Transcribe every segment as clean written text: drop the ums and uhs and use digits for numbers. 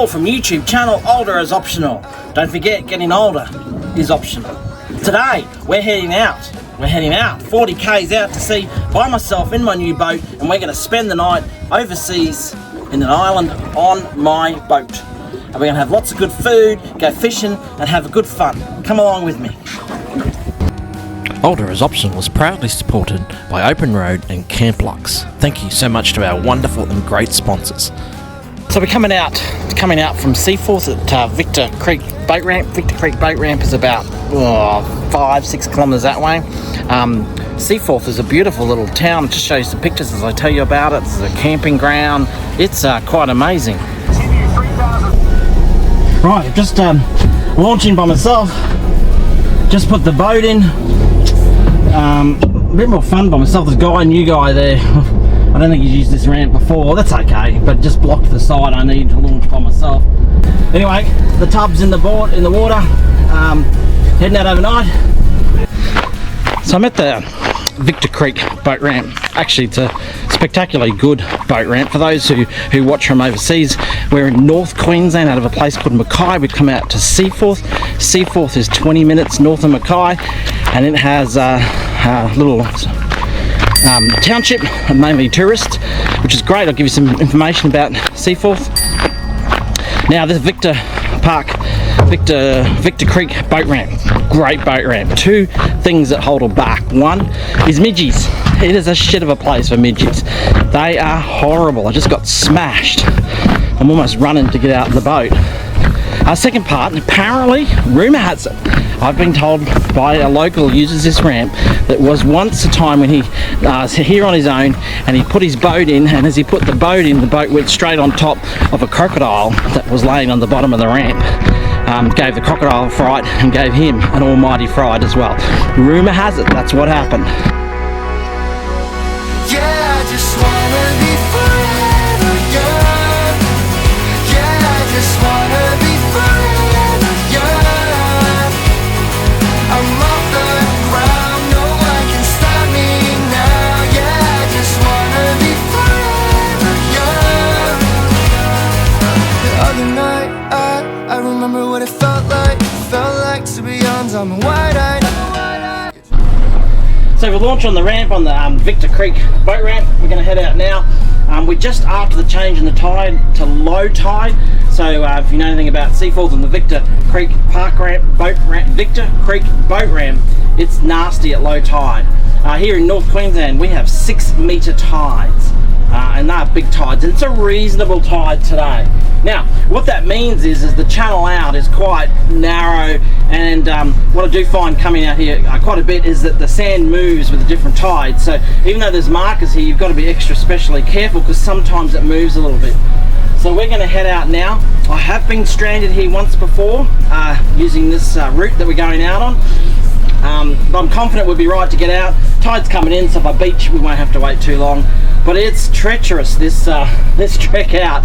more from YouTube channel Older is Optional. Don't forget, getting older is optional. Today, we're heading out. 40 k's out to sea by myself in my new boat, and we're going to spend the night overseas in an island on my boat. And we're going to have lots of good food, go fishing, and have a good fun. Come along with me. Older is Optional is proudly supported by Open Road and Camplux. Thank you so much to our wonderful and great sponsors. So we're coming out from Seaforth at Victor Creek Boat Ramp. Victor Creek Boat Ramp is about 5-6 kilometres that way. Seaforth is a beautiful little town. I'll just show you some pictures as I tell you about it. It's a camping ground. It's quite amazing. Right, just launching by myself. Just put the boat in. A bit more fun by myself. There's a new guy there. I don't think he's used this ramp before. That's okay, but just blocked the side I need to launch by myself. Anyway, the tub's in the water. Heading out overnight. So I'm at the Victor Creek boat ramp. Actually, it's a spectacularly good boat ramp. For those who watch from overseas, we're in North Queensland out of a place called Mackay. We've come out to Seaforth. Seaforth is 20 minutes north of Mackay, and it has a little township, mainly tourists, which is great. I'll give you some information about Seaforth. Now, this Victor Creek boat ramp, great boat ramp. Two things that hold her back. One is midgies. It is a shit of a place for midgies. They are horrible. I just got smashed. I'm almost running to get out of the boat. Second part, apparently, rumour has it, I've been told by a local who uses this ramp, that was once a time when he was here on his own and he put his boat in, and as he put the boat in, the boat went straight on top of a crocodile that was laying on the bottom of the ramp. Gave the crocodile a fright and gave him an almighty fright as well. Rumour has it that's what happened. Yeah, I just wanna be forever young. Yeah, I just wanna be forever young. I'm off the ground, no one can stop me now. Yeah, I just wanna be forever young. The other night, I remember what it felt like. To be on my wide-eyed. So we'll launch on the ramp, on the Victor Creek boat ramp. We're going to head out now. We're just after the change in the tide to low tide. So if you know anything about Seaforth and the Victor Creek Victor Creek boat ramp, it's nasty at low tide. Here in North Queensland, we have 6-metre tides. And they're big tides, and it's a reasonable tide today. Now, what that means is the channel out is quite narrow, and what I do find coming out here quite a bit is that the sand moves with the different tides. So even though there's markers here, you've got to be extra specially careful because sometimes it moves a little bit. So we're going to head out now. I have been stranded here once before using this route that we're going out on. But I'm confident we'll be right to get out. Tide's coming in, so by beach we won't have to wait too long. But it's treacherous, this trek out.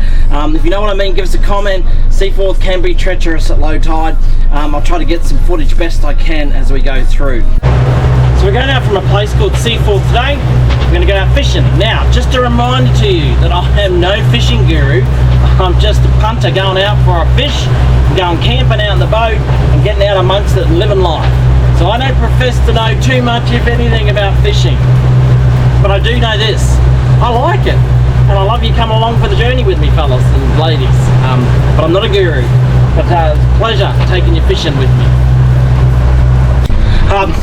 If you know what I mean, give us a comment. Seaforth can be treacherous at low tide. I'll try to get some footage best I can as we go through. So we're going out from a place called Seaforth today. We're going to go out fishing. Now, just a reminder to you that I am no fishing guru. I'm just a punter going out for a fish, going camping out in the boat and getting out amongst it and living life. So I don't profess to know too much, if anything, about fishing. But I do know this. I like it. And I love you coming along for the journey with me, fellas and ladies. But I'm not a guru. But it's a pleasure taking you fishing with me.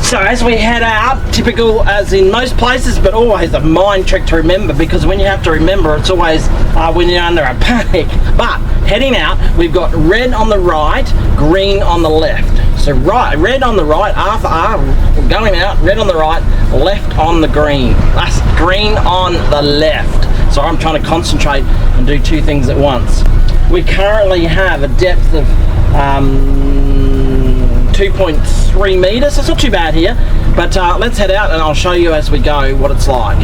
So as we head out, typical as in most places, but always a mind trick to remember, because when you have to remember, it's always when you're under a panic. But heading out, we've got red on the right, green on the left. So red on the right, we're going out, red on the right, left on the green. That's green on the left. So I'm trying to concentrate and do two things at once. We currently have a depth of 2.3 meters, so it's not too bad here, but let's head out and I'll show you as we go what it's like.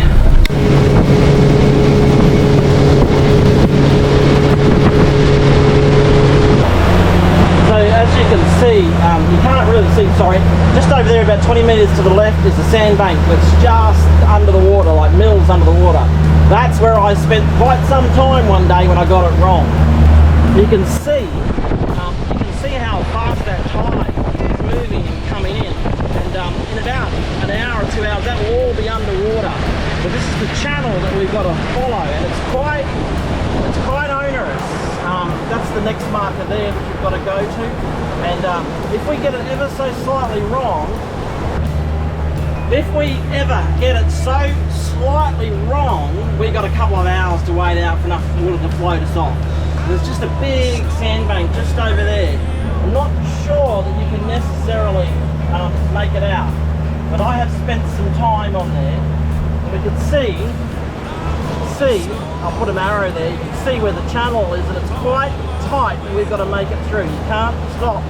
So as you can see, you can't really see, sorry, just over there about 20 meters to the left is the sandbank that's just under the water, like mils under the water. That's where I spent quite some time one day when I got it wrong. you can see how fast that tide is moving and coming in, and in about an hour or 2 hours that will all be underwater. But this is the channel that we've got to follow, and it's quite onerous. That's the next marker there that you've got to go to, and if we get it ever so slightly wrong, we got a couple of hours to wait out for enough water to float us off. There's just a big sandbank just over there. I'm not sure that you can necessarily make it out, but I have spent some time on there, and we can see, I'll put an arrow there, you can see where the channel is, and it's quite tight, and we've got to make it through. You can't stop.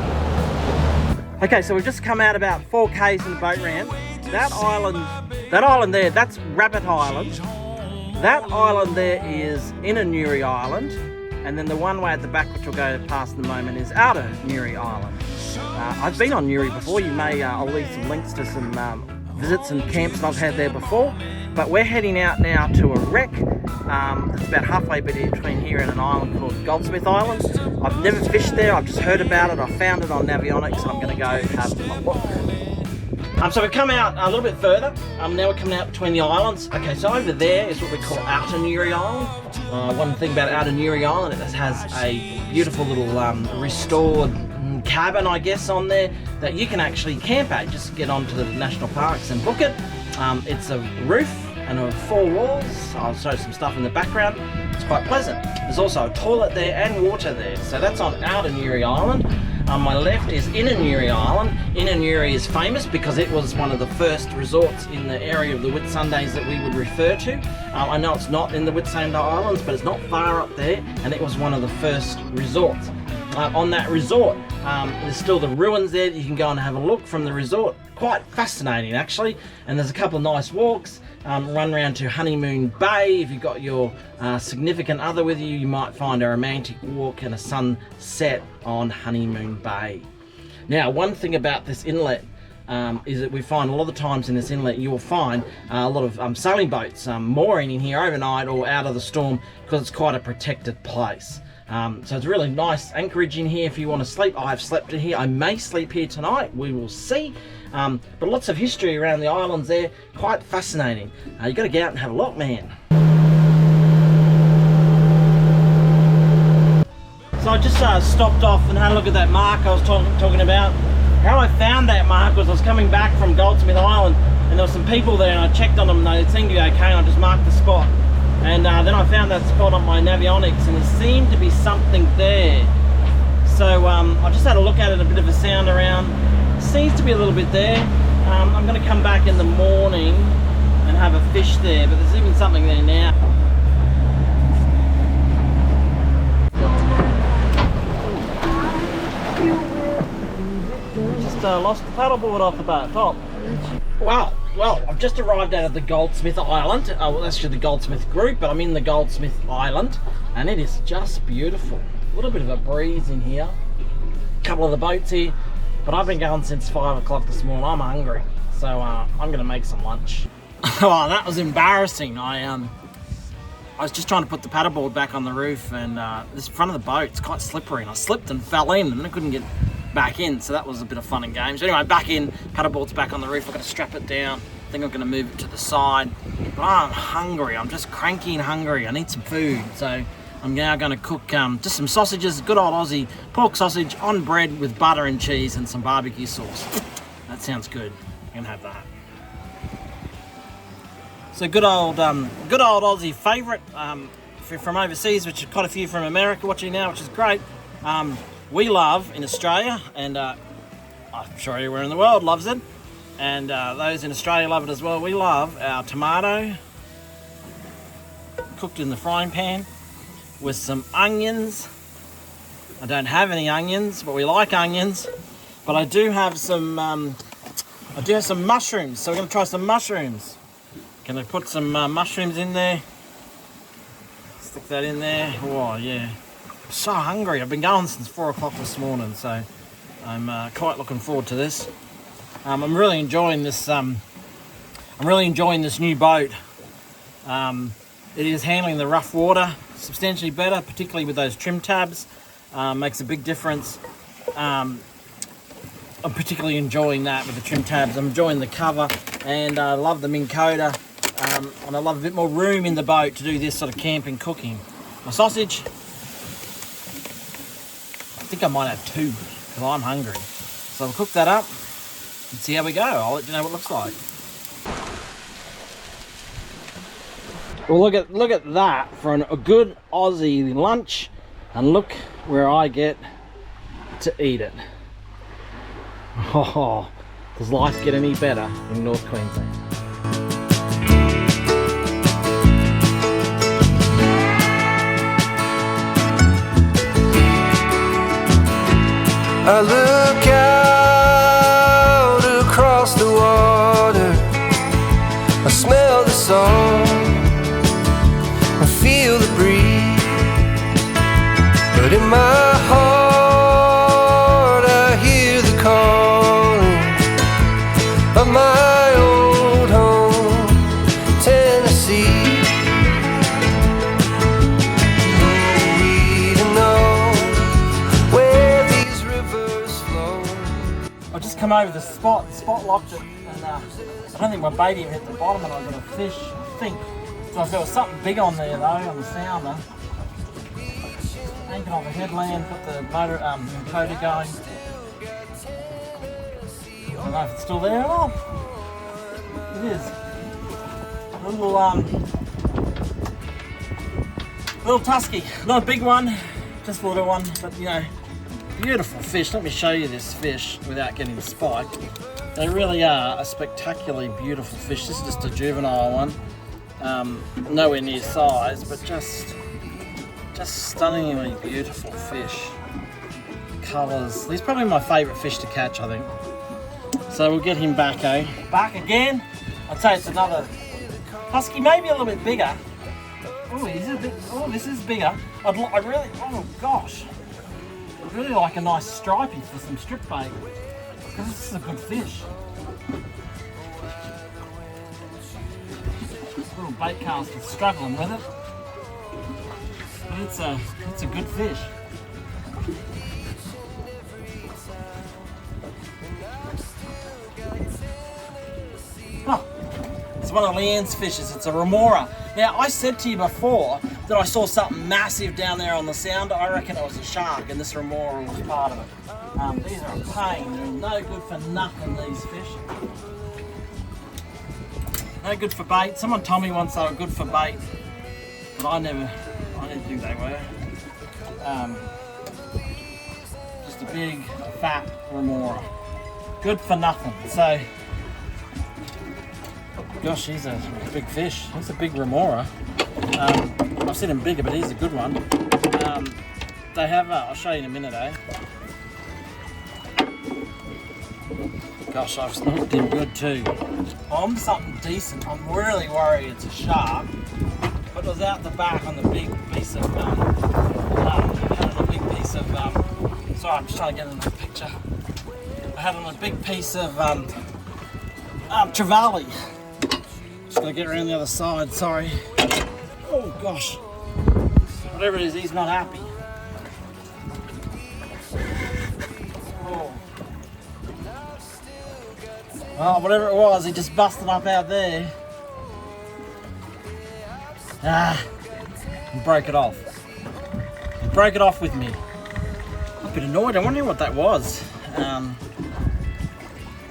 Okay, so we've just come out about 4 k's in the boat ramp. That island there, that's Rabbit Island. That island there is Inner Newry Island, and then the one way at the back, which we'll go past in a moment, is Outer Newry Island. I've been on Newry before. You may, I'll leave some links to some visits and camps that I've had there before, but we're heading out now to a wreck that's about halfway between here and an island called Goldsmith Island. I've never fished there, I've just heard about it, I found it on Navionics, and I'm going to go have a look. So we've come out a little bit further. Now we're coming out between the islands. Okay, so over there is what we call Outer Newry Island. One thing about Outer Newry Island, it has a beautiful little restored cabin, I guess, on there that you can actually camp at. Just get onto the national parks and book it. It's a roof and 4 walls. I'll show some stuff in the background. It's quite pleasant. There's also a toilet there and water there. So that's on Outer Newry Island. On my left is Inner Newry Island. Inner Newry is famous because it was one of the first resorts in the area of the Whitsundays that we would refer to. I know it's not in the Whitsunday Islands, but it's not far up there, and it was one of the first resorts. On that resort, there's still the ruins there that you can go and have a look from the resort. Quite fascinating, actually, and there's a couple of nice walks. Run around to Honeymoon Bay. If you've got your significant other with you, you might find a romantic walk and a sunset on Honeymoon Bay. Now, one thing about this inlet is that we find a lot of the times in this inlet you'll find a lot of sailing boats mooring in here overnight or out of the storm, because it's quite a protected place. So it's a really nice anchorage in here if you want to sleep. I have slept in here. I may sleep here tonight. We will see. But lots of history around the islands there. Quite fascinating. You've got to get out and have a look, man. So I just stopped off and had a look at that mark I was talking about. How I found that mark was I was coming back from Goldsmith Island, and there were some people there, and I checked on them and they seemed to be okay, and I just marked the spot. And then I found that spot on my Navionics, and there seemed to be something there. So I just had a look at it, a bit of a sound around. Seems to be a little bit there. I'm going to come back in the morning and have a fish there, but there's even something there now. Just lost the paddleboard off the top. Wow. Well, I've just arrived out of the Goldsmith Island. Well, that's actually the Goldsmith Group, but I'm in the Goldsmith Island, and it is just beautiful. A little bit of a breeze in here. A couple of the boats here, but I've been going since 5 o'clock this morning. I'm hungry, so I'm going to make some lunch. Oh, that was embarrassing. I was just trying to put the paddleboard back on the roof, and this front of the boat's quite slippery, and I slipped and fell in, and then I couldn't get back in, so that was a bit of fun and games. Anyway, back in, paddleboard's back on the roof. I've got to strap it down. I think I'm going to move it to the side, but I'm hungry. I'm just cranky and hungry. I need some food, so I'm now going to cook just some sausages, good old Aussie pork sausage on bread with butter and cheese and some barbecue sauce. That sounds good. I'm going to have that. So good old Aussie favourite from overseas, which is quite a few from America watching now, which is great. We love in Australia, and I'm sure everywhere in the world loves it, and those in Australia love it as well. We love our tomato cooked in the frying pan with some onions. I don't have any onions, but we like onions. But I do have some mushrooms, so we're going to try some mushrooms. Can I put some mushrooms in there? Stick that in there. Oh yeah. I'm so hungry. I've been going since 4 o'clock this morning, so I'm quite looking forward to this. I'm really enjoying this. I'm really enjoying this new boat. It is handling the rough water substantially better, particularly with those trim tabs. makes a big difference. I'm particularly enjoying that with the trim tabs. I'm enjoying the cover, and I love the Minn Kota, and I love a bit more room in the boat to do this sort of camping cooking. My sausage, I think I might have 2 because I'm hungry. So we'll cook that up and see how we go. I'll let you know what it looks like. Well, look at that for a good Aussie lunch, and look where I get to eat it. Oh, does life get any better in North Queensland? I look out across the water, I smell the salt, I feel the breeze, but in my heart I hear the calling of my old home, Tennessee. I've just come over the spot locked it, and I don't think my bait even hit the bottom, and I got a fish, I think. So if there was something big on there though, on the sounder. Anchored on the headland, put the motor Kota going. I don't know if it's still there or not. It is. A little tusky, not a big one, just a little one, but you know, beautiful fish. Let me show you this fish without getting spiked. They really are a spectacularly beautiful fish. This is just a juvenile one, nowhere near size, but just stunningly beautiful fish. Colours. He's probably my favourite fish to catch, I think. So we'll get him back, eh? Back again. I'd say it's another husky, maybe a little bit bigger. Oh, he's a bit. Oh, this is bigger. I really. Oh gosh. I'd really like a nice stripey for some strip bait, because this is a good fish. Little bait caster's struggling with it, but it's a good fish. Oh, it's one of Leanne's fishes. It's a remora. Now, I said to you before that I saw something massive down there on the sounder. I reckon it was a shark, and this remora was part of it. These are a pain. They're no good for nothing, these fish. No good for bait. Someone told me once they were good for bait, but I didn't think they were. Just a big, fat remora. Good for nothing. So, gosh, he's a big fish. He's a big remora. I've seen him bigger, but he's a good one. They have, I'll show you in a minute, eh? Gosh, I've snorkeled him good too. I'm something decent. I'm really worried it's a shark, but it was out the back on the big piece of, sorry, I'm just trying to get in the picture. I had on a big piece of trevally. Just gotta get around the other side, sorry. Oh gosh. Whatever it is, he's not happy. Oh. Well, whatever it was, he just busted up out there. And broke it off. He broke it off with me. I'm a bit annoyed. I'm wondering what that was.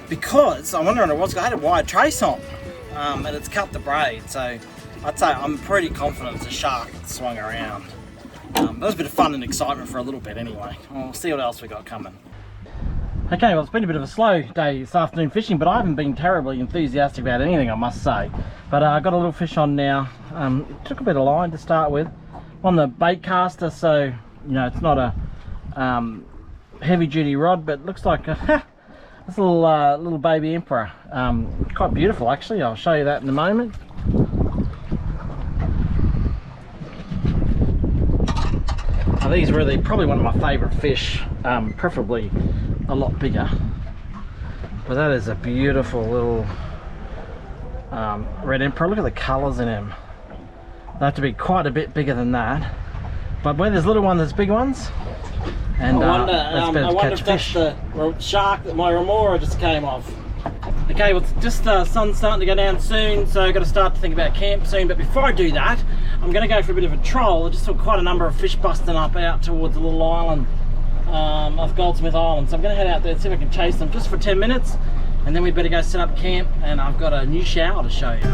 Because I'm wondering what it was. I had a wide trace on. And it's cut the braid, so I'd say I'm pretty confident it's a shark that swung around. That was a bit of fun and excitement for a little bit anyway. We'll see what else we got coming. Okay, well, it's been a bit of a slow day this afternoon fishing, but I haven't been terribly enthusiastic about anything, I must say. But I got a little fish on now. It took a bit of line to start with. On the bait caster, so you know it's not a heavy duty rod, but it looks like a this little baby emperor. Quite beautiful actually. I'll show you that in a moment. Now, these are really probably one of my favourite fish, preferably a lot bigger. But that is a beautiful little red emperor. Look at the colours in him. They have to be quite a bit bigger than that. But where there's little ones, there's big ones. And I wonder, that's better to catch if that's fish. the shark that my remora just came off. Okay, well, it's just sun's starting to go down soon, so I've got to start to think about camp soon. But before I do that, I'm going to go for a bit of a troll. I just saw quite a number of fish busting up out towards the little island of Goldsmith Island. So I'm going to head out there and see if I can chase them just for 10 minutes. And then we better go set up camp, and I've got a new shower to show you.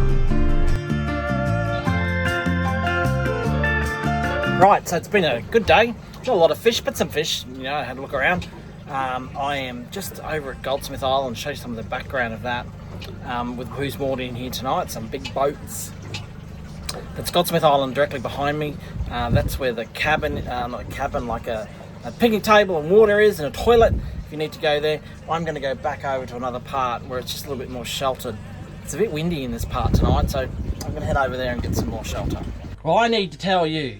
Right, so it's been a good day. Got a lot of fish, but some fish, you know, I had a look around. I am just over at Goldsmith Island, show you some of the background of that, with who's moored in here tonight, some big boats. That's Goldsmith Island directly behind me. That's where the cabin, not a cabin, like a picnic table and water is, and a toilet if you need to go there. I'm going to go back over to another part where it's just a little bit more sheltered. It's a bit windy in this part tonight, so I'm going to head over there and get some more shelter. Well, I need to tell you,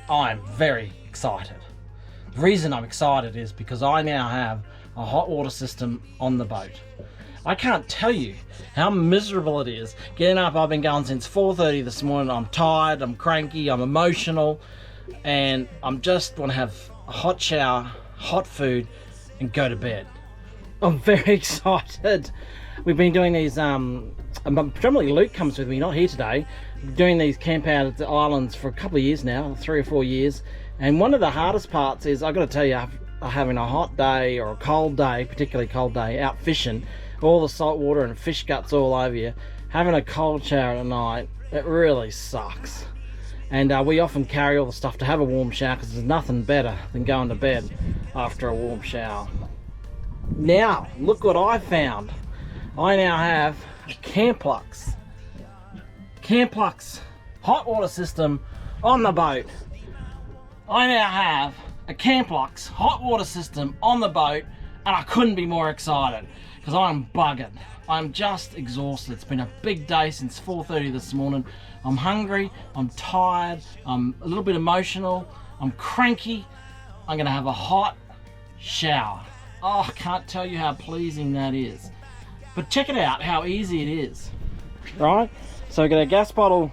I'm very excited. The reason I'm excited is because I now have a hot water system on the boat. I can't tell you how miserable it is getting up. I've been going since 4:30 this morning. I'm tired, I'm cranky, I'm emotional, and I'm just want to have a hot shower, hot food, and go to bed. I'm very excited. We've been doing these, predominantly Luke comes with me, not here today, doing these camp out at the islands for a couple of years now, 3 or 4 years. And one of the hardest parts is, I've got to tell you, having a hot day or a cold day, particularly cold day, out fishing, all the salt water and fish guts all over you, having a cold shower at night, it really sucks. And we often carry all the stuff to have a warm shower, because there's nothing better than going to bed after a warm shower. Now, look what I found. I now have a Camplux hot water system on the boat. I now have a Camplux hot water system on the boat, and I couldn't be more excited because I'm buggered. I'm just exhausted. It's been a big day since 4:30 this morning. I'm hungry, I'm tired, I'm a little bit emotional, I'm cranky. I'm gonna have a hot shower. Oh, I can't tell you how pleasing that is. But check it out, how easy it is. Right, so we've got a gas bottle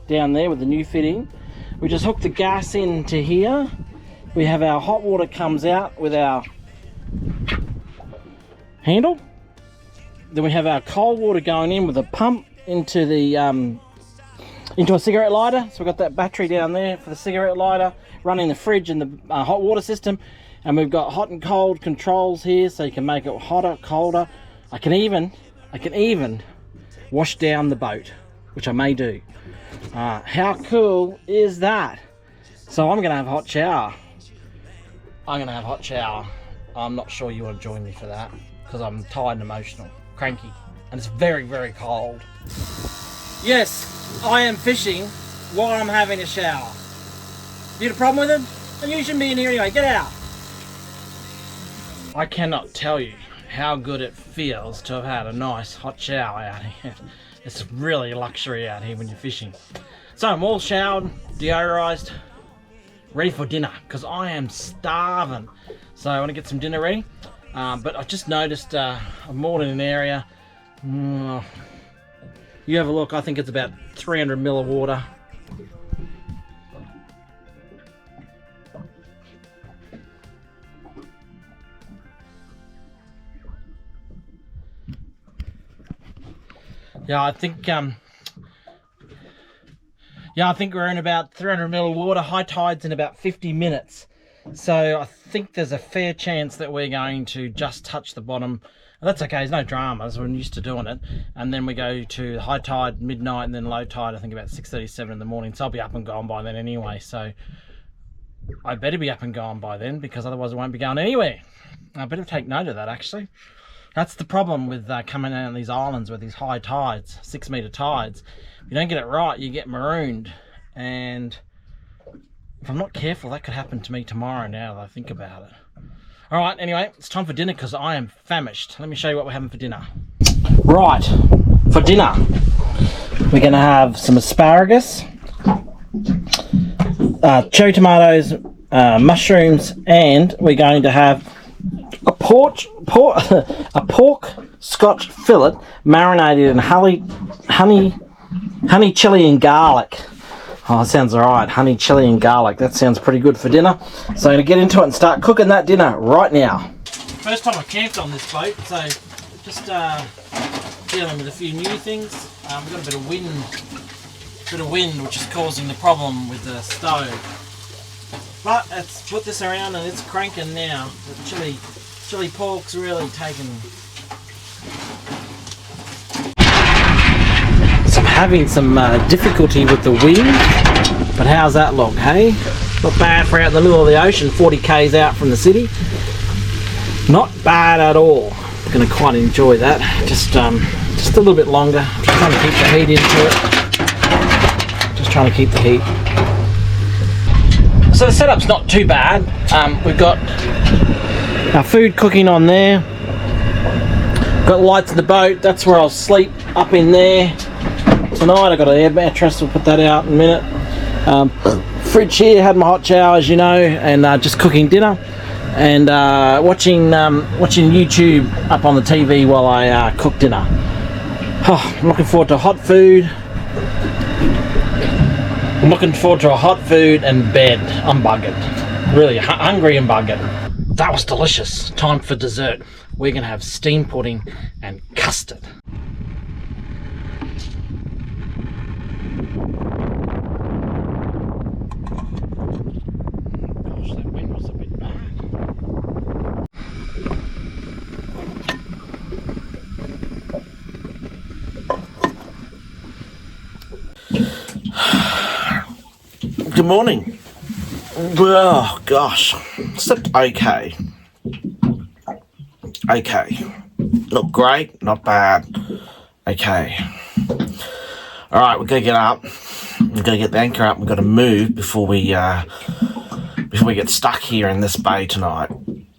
down there with the new fitting. We just hook the gas into here. We have our hot water comes out with our handle. Then we have our cold water going in with a pump into the into a cigarette lighter. So we've got that battery down there for the cigarette lighter, running the fridge and the hot water system. And we've got hot and cold controls here, so you can make it hotter, colder. I can even wash down the boat, which I may do. How cool is that? So I'm gonna have a hot shower. I'm not sure you want to join me for that, because I'm tired and emotional, cranky, and it's very, very cold. Yes, I am fishing while I'm having a shower. You got a problem with it? Then you shouldn't be in here anyway, get out. I cannot tell you how good it feels to have had a nice hot shower out here. It's really a luxury out here when you're fishing. So I'm all showered, deodorized, ready for dinner, because I am starving. So I want to get some dinner ready. But I just noticed I'm moored in an area. You have a look, I think it's about 300 mil of water. Yeah, I think we're in about 300 mil of water. High tide's in about 50 minutes. So I think there's a fair chance that we're going to just touch the bottom. That's okay, there's no dramas, we're used to doing it. And then we go to high tide, midnight, and then low tide, I think about 6:37 in the morning. So I'll be up and gone by then anyway. So I better be up and gone by then, because otherwise I won't be going anywhere. I better take note of that, actually. That's the problem with coming out on these islands with these high tides, 6 meter tides. If you don't get it right, you get marooned. And if I'm not careful, that could happen to me tomorrow now that I think about it. All right, anyway, it's time for dinner because I am famished. Let me show you what we're having for dinner. Right, for dinner, we're gonna have some asparagus, cherry tomatoes, mushrooms, and we're going to have a pork Scotch fillet marinated in honey, chili and garlic. Oh, it sounds alright. Honey, chili and garlic. That sounds pretty good for dinner. So I'm going to get into it and start cooking that dinner right now. First time I camped on this boat, so just dealing with a few new things. We've got a bit of wind which is causing the problem with the stove. But let's put this around and it's cranking now. The chili pork's really taken. So I'm having some difficulty with the wind, but how's that look, hey? Not bad for out in the middle of the ocean, 40 k's out from the city. Not bad at all. I'm going to quite enjoy that. Just a little bit longer. Just trying to keep the heat into it. Just trying to keep the heat. So the setup's not too bad. We've got our food cooking on there. Got lights in the boat. That's where I'll sleep, up in there. Tonight I got an air mattress. We'll put that out in a minute. Fridge here. Had my hot shower, as you know, and just cooking dinner and watching YouTube up on the TV while I cook dinner. Oh, I'm looking forward to hot food. I'm looking forward to a hot food and bed. I'm buggered. Really hungry and buggered. That was delicious. Time for dessert. We're going to have steamed pudding and custard. Gosh, that wind was a bit bad. Good morning. Oh gosh, slept okay. Not great, not bad. Okay. All right, we're gonna get up. We're gonna get the anchor up. We've got to move before we get stuck here in this bay tonight.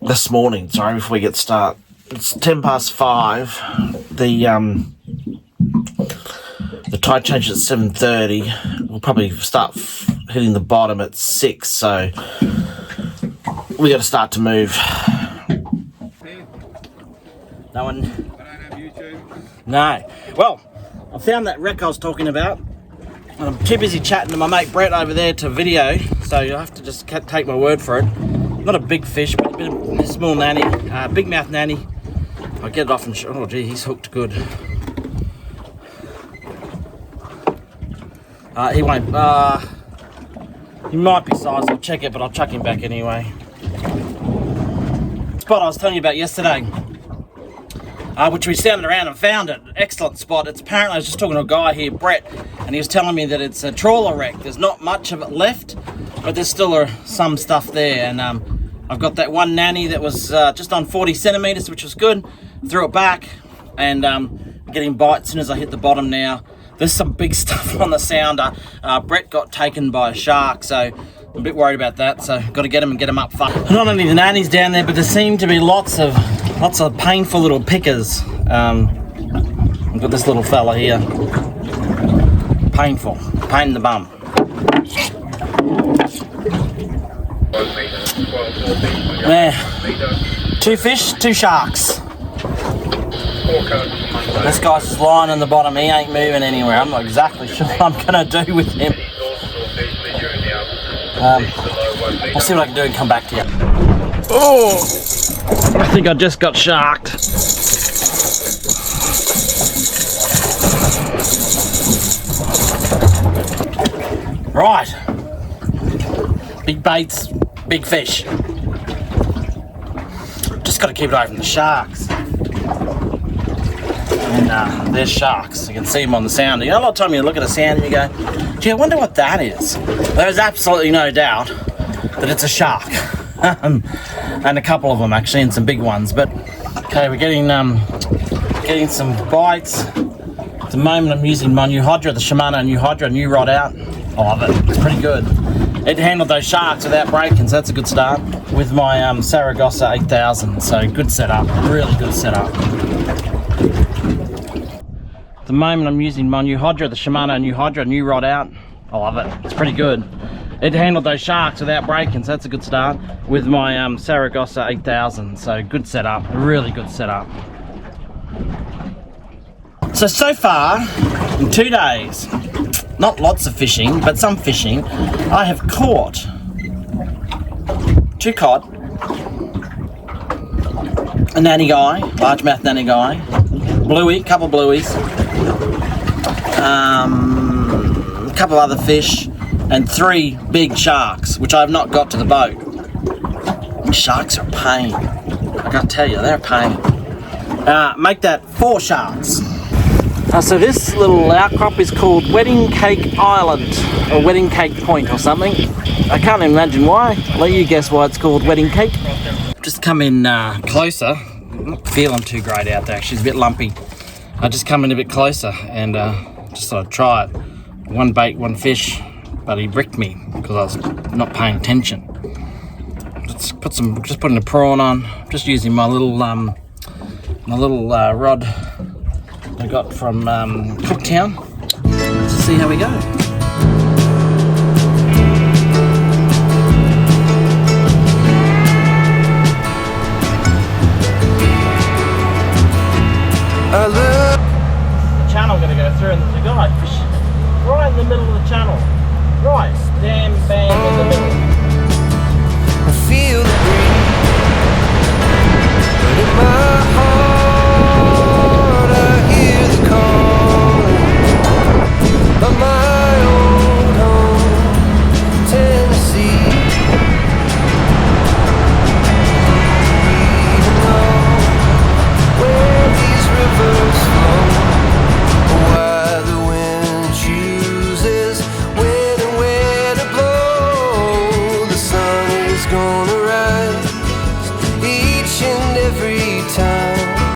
This morning, sorry, before we get stuck. It's 5:10. The tide changes at 7:30. We'll probably start hitting the bottom at 6, so we got to start to move. No one. I don't have YouTube. No. Well, I found that wreck I was talking about, and I'm too busy chatting to my mate Brett over there to video, so you'll have to just take my word for it. Not a big fish, but a small nanny, big mouth nanny. I'll get it off and oh gee, he's hooked good. He won't. He might be sized. I'll check it, but I'll chuck him back anyway. Spot I was telling you about yesterday, which we sounded around and found it. Excellent spot. It's apparently, I was just talking to a guy here, Brett, and he was telling me that it's a trawler wreck. There's not much of it left, but there's still some stuff there. And I've got that one nanny that was just on 40 centimeters, which was good. Threw it back, and getting bites as soon as I hit the bottom now. There's some big stuff on the sounder. Brett got taken by a shark, so I'm a bit worried about that. So got to get him and get him up fast. Not only the nannies down there, but there seem to be lots of painful little pickers. I've got this little fella here. Painful, pain in the bum. Yeah. 2 fish, 2 sharks. This guy's just lying on the bottom. He ain't moving anywhere. I'm not exactly sure what I'm going to do with him. I'll see what I can do and come back to you. Oh! I think I just got sharked. Right. Big baits, big fish. Just got to keep it away from the sharks. And there's sharks. You can see them on the sounder. You know, a lot of time you look at a sounder and you go, gee, I wonder what that is. There's absolutely no doubt that it's a shark. And a couple of them actually, and some big ones. But okay, we're getting some bites. At the moment I'm using my new Hydra, the Shimano new Hydra, new rod out. I love it. It's pretty good. It handled those sharks without breaking, so that's a good start. With my Saragossa 8000, so good setup, really good setup. At the moment I'm using my new Hydra, the Shimano new Hydra, new rod out. I love it. It's pretty good. It handled those sharks without breaking, so that's a good start. With my Saragossa 8000, so good setup, really good setup. So far, in 2 days, not lots of fishing, but some fishing, I have caught 2 cod, a nanny guy, largemouth nanny guy, bluey, couple blueies, a couple other fish, and 3 big sharks, which I have not got to the boat. Sharks are a pain. I gotta tell you, they're a pain. Make that 4 sharks. So this little outcrop is called Wedding Cake Island, or Wedding Cake Point or something. I can't imagine why. Let you guess why it's called Wedding Cake. Just come in closer. I'm not feeling too great out there, actually. It's a bit lumpy. I just come in a bit closer and just thought I'd try it. 1 bait, 1 fish, but he bricked me because I was not paying attention. Just putting a prawn on. Just using my little rod I got from Cooktown. Let's see how we go. The channel I'm going to go through, and there's a guy fishing right in the middle of the channel. Right, damn bang in the middle. I feel the breeze, but in my heart I hear the calling of my old home, Tennessee. Even though where these rivers flow, or why the wind chooses when and where to blow, the sun is gonna rise each and every time.